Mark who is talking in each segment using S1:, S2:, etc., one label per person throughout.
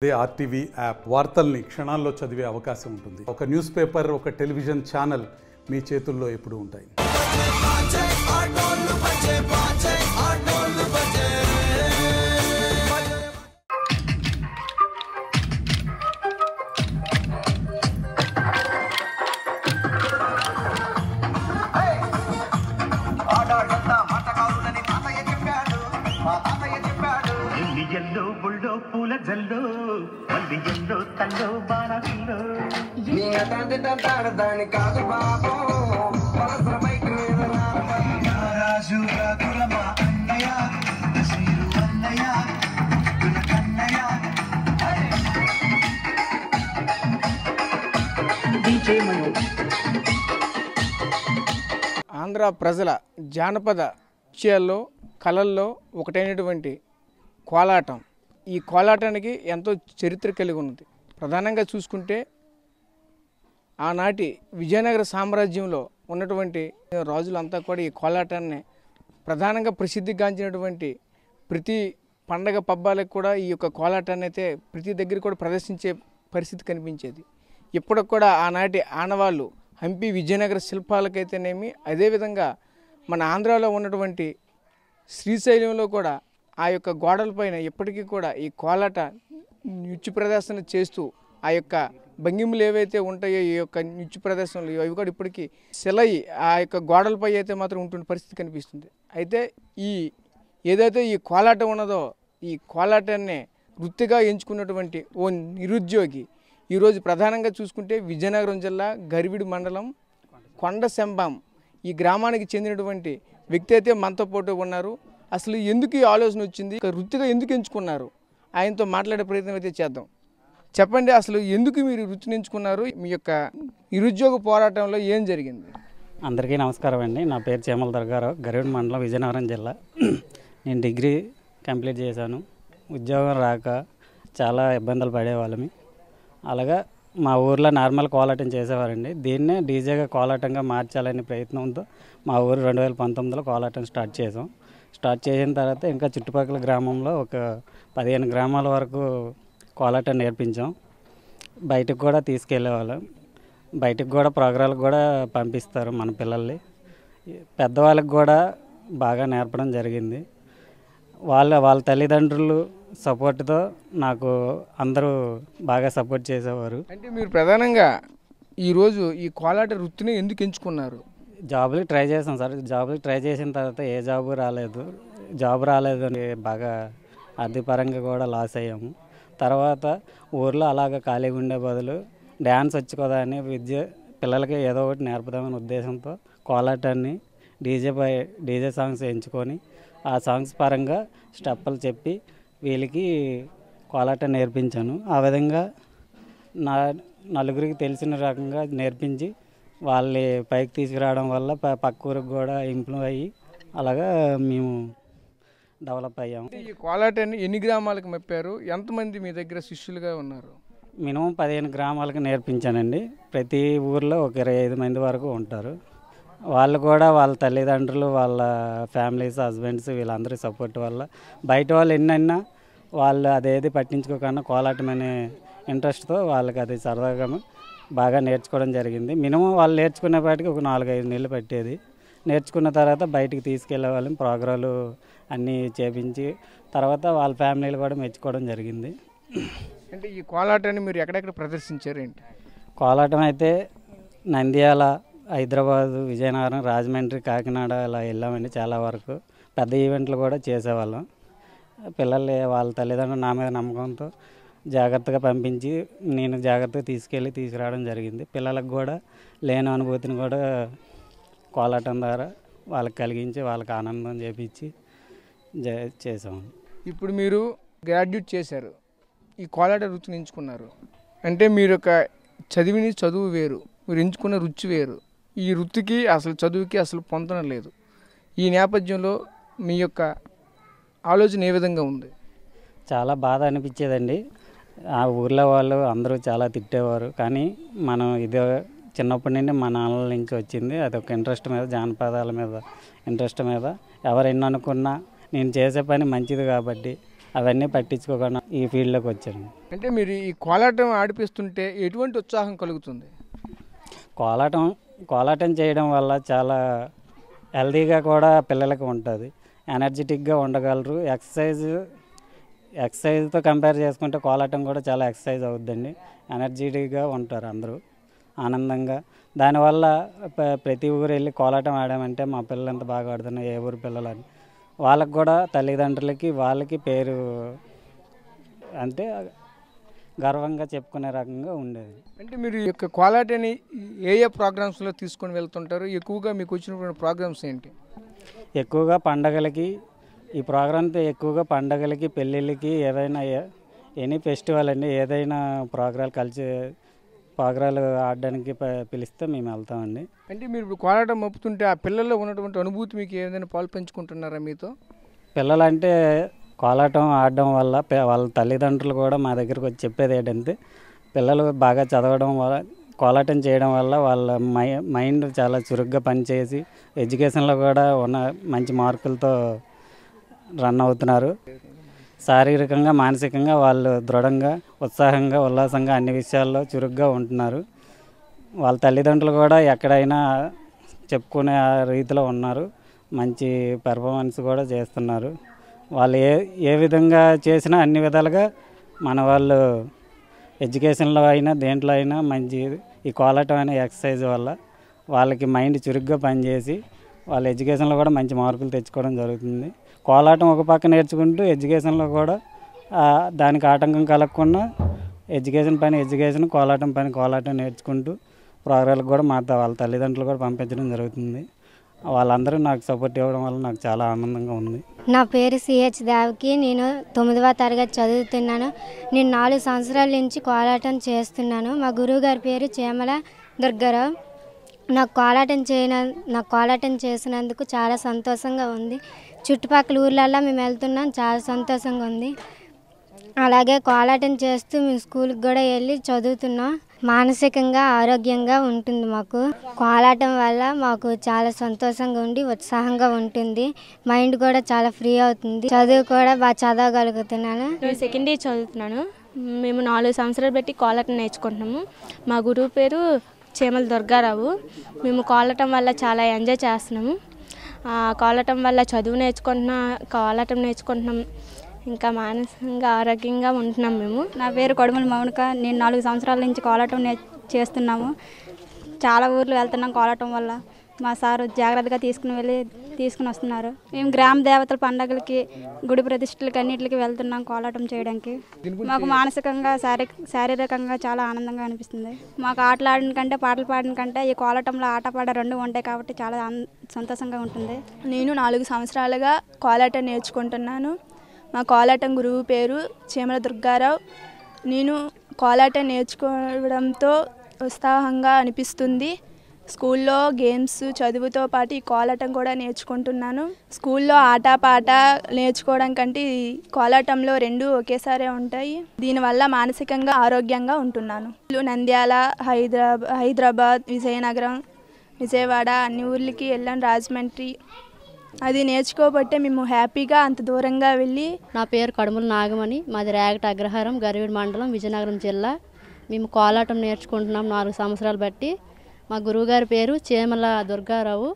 S1: అదే RTV app వార్తల్ని క్షణాల్లో చదివే అవకాశం ఉంటుంది. ఒక న్యూస్ పేపర్, ఒక టెలివిజన్ ఛానల్ మీ చేతుల్లో ఎప్పుడూ ఉంటాయి.
S2: ఆంధ్ర ప్రజల జానపద విషయాల్లో కళల్లో ఒకటైనటువంటి కోలాటం. ఈ కోలాటానికి ఎంతో చరిత్ర కలిగి ఉన్నది. ప్రధానంగా చూసుకుంటే ఆనాటి విజయనగర సామ్రాజ్యంలో ఉన్నటువంటి రాజులంతా కూడా ఈ కోలాటాన్ని ప్రధానంగా ప్రసిద్ధిగాంచినటువంటి ప్రతి పండగ పబ్బాలకు కూడా ఈ యొక్క కోలాటాన్ని అయితే ప్రతి దగ్గర కూడా ప్రదర్శించే పరిస్థితి కనిపించేది. ఇప్పటికి కూడా ఆనాటి ఆనవాళ్ళు హంపి విజయనగర శిల్పాలకైతేనేమి, అదేవిధంగా మన ఆంధ్రాలో ఉన్నటువంటి శ్రీశైలంలో కూడా ఆ యొక్క గోడలపైన ఇప్పటికీ కూడా ఈ కోలాట నృత్య ప్రదర్శన చేస్తూ ఆ యొక్క భంగిములు ఏవైతే ఉంటాయో ఈ యొక్క నృత్య ప్రదర్శనలు అవి కూడా ఇప్పటికీ శిలయి ఆ యొక్క గోడలపై అయితే మాత్రం ఉంటున్న పరిస్థితి కనిపిస్తుంది. అయితే ఏదైతే ఈ కోలాటం ఉన్నదో ఈ కోలాటాన్ని వృత్తిగా ఎంచుకున్నటువంటి ఓ నిరుద్యోగి ఈరోజు ప్రధానంగా చూసుకుంటే విజయనగరం జిల్లా గరివిడి మండలం కొండశంబాం ఈ గ్రామానికి చెందినటువంటి వ్యక్తి అయితే మనతో పాటు ఉన్నారు. అసలు ఎందుకు ఈ ఆలోచన వచ్చింది, వృత్తిగా ఎందుకు ఎంచుకున్నారు, ఆయనతో మాట్లాడే ప్రయత్నం అయితే చేద్దాం. చెప్పండి, అసలు ఎందుకు మీరు వృత్తిని ఎంచుకున్నారు? మీ యొక్క నిరుద్యోగ పోరాటంలో ఏం జరిగింది?
S3: అందరికీ నమస్కారం అండి. నా పేరు చేమల దర్గారావు, గరివిడి మండలం, విజయనగరం జిల్లా. నేను డిగ్రీ కంప్లీట్ చేశాను. ఉద్యోగం రాక చాలా ఇబ్బందులు పడేవాళ్ళమి. అలాగా మా ఊర్లో నార్మల్ కోలాటం చేసేవారండి. దీన్నే డీజేగా కోలాటంగా మార్చాలనే ప్రయత్నంతో మా ఊరు 2019లో కోలాటం స్టార్ట్ చేసాం. స్టార్ట్ చేసిన తర్వాత ఇంకా చుట్టుపక్కల గ్రామంలో ఒక 15 గ్రామాల వరకు కోలాటం నేర్పించాం. బయటకు కూడా తీసుకెళ్ళేవాళ్ళం. బయటకు కూడా ప్రోగ్రాలకు కూడా పంపిస్తారు మన పిల్లల్ని. పెద్దవాళ్ళకి కూడా బాగా నేర్పడం జరిగింది. వాళ్ళ తల్లిదండ్రులు సపోర్ట్తో నాకు అందరూ బాగా సపోర్ట్ చేసేవారు.
S2: అంటే మీరు ప్రధానంగా ఈరోజు ఈ కోలాట వృత్తిని ఎందుకు ఎంచుకున్నారు?
S3: జాబులకి ట్రై చేసాం సార్. జాబులకి ట్రై చేసిన తర్వాత ఏ జాబు రాలేదు. జాబ్ రాలేదు అని బాగా ఆర్థికపరంగా కూడా లాస్ అయ్యాము. తర్వాత ఊర్లో అలాగ ఖాళీగా ఉండే బదులు డ్యాన్స్ వచ్చు కదా అని పిల్లలకి ఏదో ఒకటి నేర్పుదామనే ఉద్దేశంతో కోలాటాన్ని డీజే సాంగ్స్ ఎంచుకొని ఆ సాంగ్స్ పరంగా స్టెప్పులు చెప్పి వీళ్ళకి కోలాటం నేర్పించాను. ఆ విధంగా నలుగురికి తెలిసిన రకంగా నేర్పించి వాళ్ళని పైకి తీసుకురావడం వల్ల పక్క ఊరికి కూడా ఇంప్రూవ్ అయ్యి అలాగా మేము డెవలప్ అయ్యాము.
S2: ఈ కోలాటాన్ని ఎన్ని గ్రామాలకు మెప్పారు? ఎంతమంది మీ దగ్గర శిష్యులుగా ఉన్నారు?
S3: మినిమం 15 గ్రామాలకు నేర్పించానండి. ప్రతి ఊర్లో ఒక 25 మంది వరకు ఉంటారు. వాళ్ళు కూడా వాళ్ళ తల్లిదండ్రులు, వాళ్ళ ఫ్యామిలీస్, హస్బెండ్స్ వీళ్ళందరి సపోర్ట్ వల్ల బయట వాళ్ళు ఎన్నైనా వాళ్ళు అదేది పట్టించుకోకుండా కోలాటం అనే ఇంట్రెస్ట్తో వాళ్ళకి అది సరదాగా బాగా నేర్చుకోవడం జరిగింది. మినిమం వాళ్ళు నేర్చుకునేపాటికి ఒక 4-5 నెలలు పట్టేది. నేర్చుకున్న తర్వాత బయటికి తీసుకెళ్లే వాళ్ళని ప్రోగ్రాలు అన్నీ చేపించి తర్వాత వాళ్ళ ఫ్యామిలీలు కూడా మెచ్చుకోవడం జరిగింది.
S2: అంటే ఈ కోలాటాన్ని మీరు ఎక్కడెక్కడ ప్రదర్శించారు ఏంటి?
S3: కోలాటం అయితే నంద్యాల, హైదరాబాదు, విజయనగరం, రాజమండ్రి, కాకినాడ ఇలా వెళ్ళామండి. చాలా వరకు పెద్ద ఈవెంట్లు కూడా చేసేవాళ్ళం. పిల్లలు వాళ్ళ తల్లిదండ్రులు నా మీద నమ్మకంతో జాగ్రత్తగా పంపించి నేను జాగ్రత్తగా తీసుకురావడం జరిగింది. పిల్లలకు కూడా లేని అనుభూతిని కూడా కోలాటం ద్వారా వాళ్ళకి కలిగించి వాళ్ళకి ఆనందం చేపించి చేసాము.
S2: ఇప్పుడు మీరు గ్రాడ్యుయేట్ చేశారు, ఈ కోలాట వృత్తిని ఎంచుకున్నారు అంటే మీరు ఒక చదువు వేరు, మీరు ఎంచుకున్న వృత్తి వేరు. ఈ వృత్తికి అసలు చదువుకి అసలు పొందడం లేదు. ఈ నేపథ్యంలో మీ యొక్క ఆలోచన ఏ విధంగా ఉంది?
S3: చాలా బాధ అనిపించేదండి. ఆ ఊర్లో వాళ్ళు అందరూ చాలా తిట్టేవారు. కానీ మనం ఇదే చిన్నప్పటి నుండి మా నాన్నల నుంచి వచ్చింది. అదొక ఇంట్రెస్ట్ మీద, జానపదాల మీద ఇంట్రెస్ట్ మీద ఎవరు ఎన్ని అనుకున్నా నేను చేసే పని మంచిది కాబట్టి అవన్నీ పట్టించుకోకుండా ఈ ఫీల్డ్లోకి వచ్చాను.
S2: అంటే మీరు ఈ కోలాటం ఆడిపిస్తుంటే ఎటువంటి ఉత్సాహం కలుగుతుంది?
S3: కోలాటం చేయడం వల్ల చాలా హెల్తీగా కూడా పిల్లలకి ఉంటుంది, ఎనర్జెటిక్గా ఉండగలరు. ఎక్సర్సైజ్తో కంపేర్ చేసుకుంటే కోలాటం కూడా చాలా ఎక్సర్సైజ్ అవుతుందండి. ఎనర్జెటిక్గా ఉంటారు అందరూ ఆనందంగా. దానివల్ల ప్రతి ఊరు వెళ్ళి కోలాటం ఆడామంటే మా పిల్లలు ఎంత బాగా ఆడుతున్నారు, ఏ ఊరు పిల్లలని వాళ్ళకి కూడా తల్లిదండ్రులకి వాళ్ళకి పేరు అంటే గర్వంగా చెప్పుకునే రకంగా ఉండేది.
S2: అంటే మీరు ఈ యొక్క కోలాటాన్ని ఏ ప్రోగ్రామ్స్లో తీసుకొని వెళ్తుంటారు? ఎక్కువగా మీకు వచ్చినటువంటి ప్రోగ్రామ్స్ ఏంటి?
S3: ఎక్కువగా పండగలకి ఈ ప్రోగ్రాంతో ఎక్కువగా పండగలకి, పెళ్ళిళ్ళకి, ఏదైనా ఎనీ ఫెస్టివల్ అండి, ఏదైనా ప్రోగ్రాలు ఆడడానికి పిలిస్తే మేము వెళ్తామండి.
S2: అంటే మీరు ఇప్పుడు కోలాటం మప్పుతుంటే ఆ పిల్లల్లో ఉన్నటువంటి అనుభూతి మీకు ఏదైనా పాలు పంచుకుంటున్నారా మీతో?
S3: పిల్లలంటే కోలాటం ఆడడం వల్ల వాళ్ళ తల్లిదండ్రులు కూడా మా దగ్గరకు వచ్చి చెప్పేది ఏంటంటే, పిల్లలు బాగా చదవడం వల్ల, కోలాటం చేయడం వల్ల వాళ్ళ మైండ్ చాలా చురుగ్గా పనిచేసి ఎడ్యుకేషన్లో కూడా మంచి మార్కులతో రన్ అవుతున్నారు. శారీరకంగా, మానసికంగా వాళ్ళు దృఢంగా, ఉత్సాహంగా, ఉల్లాసంగా అన్ని విషయాల్లో చురుగ్గా ఉంటున్నారు. వాళ్ళ తల్లిదండ్రులు కూడా ఎక్కడైనా చెప్పుకునే రీతిలో ఉన్నారు, మంచి పెర్ఫార్మెన్స్ కూడా చేస్తున్నారు. వాళ్ళు ఏ విధంగా చేసినా అన్ని విధాలుగా మన వాళ్ళు ఎడ్యుకేషన్లో అయినా దేంట్లో అయినా మంచి ఈ కోలాటం అనే ఎక్సర్సైజ్ వల్ల వాళ్ళకి మైండ్ చురుగ్గా పనిచేసి వాళ్ళ ఎడ్యుకేషన్లో కూడా మంచి మార్కులు తెచ్చుకోవడం జరుగుతుంది. కోలాటం ఒక పక్క నేర్చుకుంటూ ఎడ్యుకేషన్లో కూడా దానికి ఆటంకం కలగకుండా ఎడ్యుకేషన్, కోలాటం నేర్చుకుంటూ ప్రోగ్రాలకు కూడా వాళ్ళ తల్లిదండ్రులు కూడా పంపించడం జరుగుతుంది. వాళ్ళందరూ నాకు సపోర్ట్ ఇవ్వడం వల్ల నాకు చాలా ఆనందంగా ఉంది.
S4: నా పేరు సిహెచ్ దేవకి. నేను 9వ తరగతి చదువుతున్నాను. నేను 4 సంవత్సరాల నుంచి కోలాటం చేస్తున్నాను. మా గురువు గారి పేరు చేమల దుర్గారావు. నాకు కోలాటం చేసినందుకు చాలా సంతోషంగా ఉంది. చుట్టుపక్కల ఊర్లల్లో మేము వెళ్తున్నాం, చాలా సంతోషంగా ఉంది. అలాగే కోలాటం చేస్తూ మేము స్కూల్కి కూడా వెళ్ళి చదువుతున్నాం. మానసికంగా ఆరోగ్యంగా ఉంటుంది. మాకు కోలాటం వల్ల మాకు చాలా సంతోషంగా ఉండి ఉత్సాహంగా ఉంటుంది. మైండ్ కూడా చాలా ఫ్రీ అవుతుంది. చదువు కూడా బాగా చదవగలుగుతున్నాను.
S5: నేను సెకండ్ ఇయర్ చదువుతున్నాను. మేము 4 సంవత్సరాలు పెట్టి కోలాటం నేర్చుకుంటున్నాము. మా గురువు పేరు చేమల దుర్గారావు. మేము కోలాటం వల్ల చాలా ఎంజాయ్ చేస్తున్నాము. కోలాటం వల్ల చదువు కోలాటం నేర్చుకుంటున్నాం, ఇంకా మానసికంగా ఆరోగ్యంగా ఉంటున్నాం మేము.
S6: నా పేరు కొడుమల మౌనిక. నేను 4 సంవత్సరాల నుంచి కోలాటం చేస్తున్నాము. చాలా ఊర్లు వెళ్తున్నాం కోలాటం వల్ల. మా సారు జాగ్రత్తగా తీసుకుని వస్తున్నారు. మేము గ్రామ దేవతల పండగలకి, గుడి ప్రతిష్టలకి అన్నింటికి వెళ్తున్నాం కోలాటం చేయడానికి. మాకు మానసికంగా, శారీరకంగా చాలా ఆనందంగా అనిపిస్తుంది. మాకు ఆటలు ఆడిన కంటే, పాటలు పాడిన కంటే ఈ కోలాటంలో ఆట పాట 2 ఉంటాయి కాబట్టి చాలా సంతోషంగా ఉంటుంది.
S5: నేను 4 సంవత్సరాలుగా కోలాటం నేర్చుకుంటున్నాను. మా కోలాటం గురువు పేరు చేమల దుర్గారావు. నేను కోలాటం నేర్చుకోవడంతో ఉత్సాహంగా అనిపిస్తుంది. స్కూల్లో గేమ్స్, చదువుతో పాటు ఈ కోలాటం కూడా నేర్చుకుంటున్నాను. స్కూల్లో ఆట పాట నేర్చుకోవడం కంటే ఈ కోలాటంలో 2 ఒకేసారి ఉంటాయి. దీనివల్ల మానసికంగా ఆరోగ్యంగా ఉంటున్నాను. నంద్యాల, హైదరాబాద్, విజయనగరం, విజయవాడ అన్ని ఊర్లకి వెళ్ళాను, రాజమండ్రి. అది నేర్చుకోబట్టే మేము హ్యాపీగా అంత దూరంగా వెళ్ళి.
S7: నా పేరు కడుముల నాగమణి. మాది రేగట అగ్రహారం, గరివీడు మండలం, విజయనగరం జిల్లా. మేము కోలాటం నేర్చుకుంటున్నాం 4 సంవత్సరాలు బట్టి. మా గురువుగారి పేరు చేమల దుర్గారావు.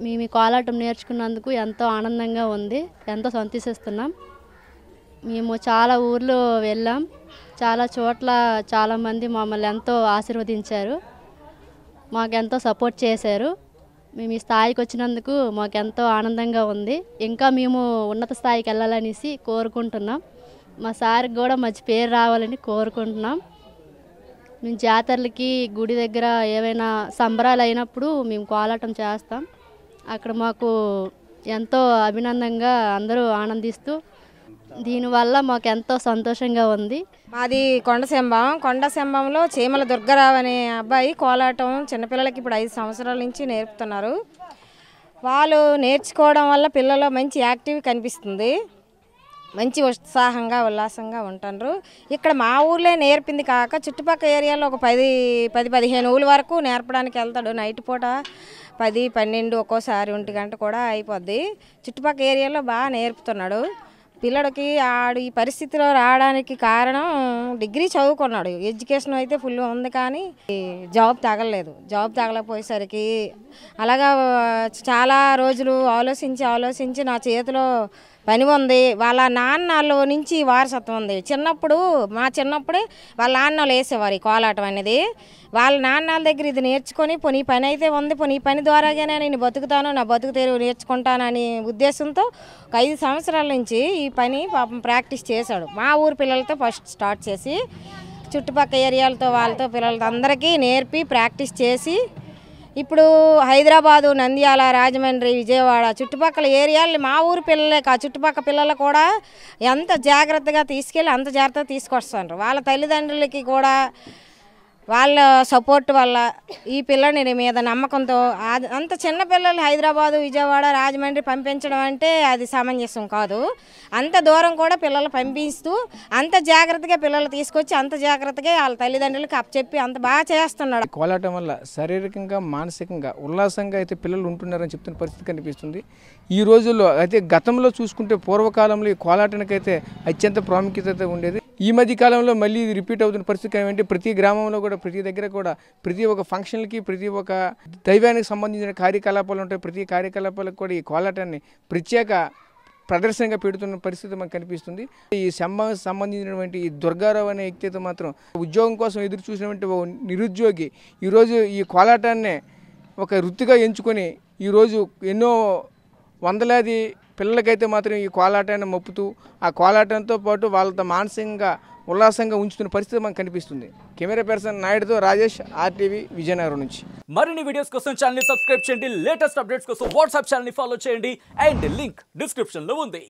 S7: మేము కోలాటం నేర్చుకున్నందుకు ఎంతో ఆనందంగా ఉంది, ఎంతో సంతోషిస్తున్నాం. మేము చాలా ఊర్లు వెళ్ళాం, చాలా చోట్ల చాలామంది మమ్మల్ని ఎంతో ఆశీర్వదించారు, మాకెంతో సపోర్ట్ చేశారు. మేము ఈ స్థాయికి వచ్చినందుకు మాకెంతో ఆనందంగా ఉంది. ఇంకా మేము ఉన్నత స్థాయికి వెళ్ళాలనేసి కోరుకుంటున్నాం. మా సార్కి కూడా మంచి పేరు రావాలని కోరుకుంటున్నాం. మేము జాతరలకి, గుడి దగ్గర ఏవైనా సంబరాలు అయినప్పుడు మేము కోలాటం చేస్తాం. అక్కడ మాకు ఎంతో అభినందంగా అందరూ ఆనందిస్తూ, దీనివల్ల మాకు ఎంతో సంతోషంగా ఉంది.
S8: మాది కొండశంభంలో చేమల దుర్గారావు అనే అబ్బాయి కోలాటం చిన్నపిల్లలకి ఇప్పుడు 5 సంవత్సరాల నుంచి నేర్పుతున్నారు. వాళ్ళు నేర్చుకోవడం వల్ల పిల్లలు మంచి యాక్టివ్ కనిపిస్తుంది, మంచి ఉత్సాహంగా ఉల్లాసంగా ఉంటారు. ఇక్కడ మా ఊర్లో నేర్పింది కాక చుట్టుపక్కల ఏరియాలో ఒక 10-15 ఊళ్ళ వరకు నేర్పడానికి వెళ్తాడు. నైట్ పూట 10-12 ఒక్కోసారి 1 గంట కూడా అయిపోద్ది. చుట్టుపక్కల ఏరియాలో బాగా నేర్పుతున్నాడు. పిల్లడికి ఆడు ఈ పరిస్థితిలో రావడానికి కారణం డిగ్రీ చదువుకున్నాడు, ఎడ్యుకేషన్ అయితే ఫుల్ ఉంది, కానీ జాబ్ తగలలేదు. జాబ్ తగలపోయేసరికి అలాగా చాలా రోజులు ఆలోచించి నా చేతిలో పని ఉంది. వాళ్ళ నాన్నలో నుంచి వారసత్వం ఉంది. మా చిన్నప్పుడే వాళ్ళ నాన్నలు వేసేవారు ఈ కోలాటం అనేది. వాళ్ళ నాన్నల దగ్గర ఇది నేర్చుకొని పోనీ పని అయితే ఉంది, పోనీ పని ద్వారాగానే నేను బతుకుతాను, నా బతుకు తెరువు నేర్చుకుంటానని ఉద్దేశంతో ఒక 5 సంవత్సరాల నుంచి ఈ పని పాపం ప్రాక్టీస్ చేశాడు. మా ఊరు పిల్లలతో ఫస్ట్ స్టార్ట్ చేసి చుట్టుపక్కల ఏరియాలతో వాళ్ళతో పిల్లలతో అందరికీ నేర్పి ప్రాక్టీస్ చేసి ఇప్పుడు హైదరాబాదు, నంద్యాల, రాజమండ్రి, విజయవాడ చుట్టుపక్కల ఏరియాలు మా ఊరు పిల్లలే చుట్టుపక్కల పిల్లలు కూడా ఎంత జాగ్రత్తగా తీసుకెళ్ళి అంత జాగ్రత్తగా తీసుకొస్తారు. వాళ్ళ తల్లిదండ్రులకి కూడా వాళ్ళ సపోర్ట్ వల్ల ఈ పిల్లని మీద నమ్మకంతో అంత చిన్న పిల్లలు హైదరాబాదు, విజయవాడ, రాజమండ్రి పంపించడం అంటే అది సమంజసం కాదు. అంత దూరం కూడా పిల్లలు పంపిస్తూ అంత జాగ్రత్తగా పిల్లలు తీసుకొచ్చి అంత జాగ్రత్తగా వాళ్ళ తల్లిదండ్రులకు అప్పచెప్పి అంత బాగా చేస్తున్నాడు.
S2: కోలాటం వల్ల శారీరకంగా మానసికంగా ఉల్లాసంగా అయితే పిల్లలు ఉంటున్నారని చెప్తున్న పరిస్థితి కనిపిస్తుంది. ఈ రోజుల్లో అయితే గతంలో చూసుకుంటే పూర్వకాలంలో ఈ కోలాటానికైతే అత్యంత ప్రాముఖ్యత ఉండేది. ఈ మధ్య కాలంలో మళ్ళీ ఇది రిపీట్ అవుతున్న పరిస్థితి ఏమంటే ప్రతి గ్రామంలో కూడా ప్రతి దగ్గర కూడా ప్రతి ఒక్క ఫంక్షన్లకి ప్రతి ఒక్క దైవానికి సంబంధించిన కార్యకలాపాలు ఉంటాయి. ప్రతి కార్యకలాపాలకు కూడా ఈ కోలాటాన్ని ప్రత్యేక ప్రదర్శనగా పెడుతున్న పరిస్థితి మనకు కనిపిస్తుంది. ఈ సంబంధించినటువంటి ఈ దుర్గారావు అనే వ్యక్తి అయితే మాత్రం ఉద్యోగం కోసం ఎదురు చూసినటువంటి ఒక నిరుద్యోగి ఈరోజు ఈ కోలాటాన్ని ఒక వృత్తిగా ఎంచుకొని ఈరోజు ఎన్నో వందలాది పిల్లలకైతే మాత్రం ఈ కోలాటాన్ని మొప్పుతూ ఆ కోలాటంతో పాటు వాళ్ళతో మానసికంగా ఉల్లాసంగా ఉంచుతున్న పరిస్థితి మనకు కనిపిస్తుంది. కెమెరా పర్సన్ నాయుడుతో రాజేష్, RTV, విజయనగరం నుంచి.
S9: మరిన్ని వీడియోస్ కోసం ఛానల్ ని సబ్స్క్రైబ్ చేయండి. లేటెస్ట్ అప్డేట్స్ కోసం వాట్సాప్ ఛానల్ ని ఫాలో చేయండి. అండ్ లింక్ డిస్క్రిప్షన్ లో ఉంది.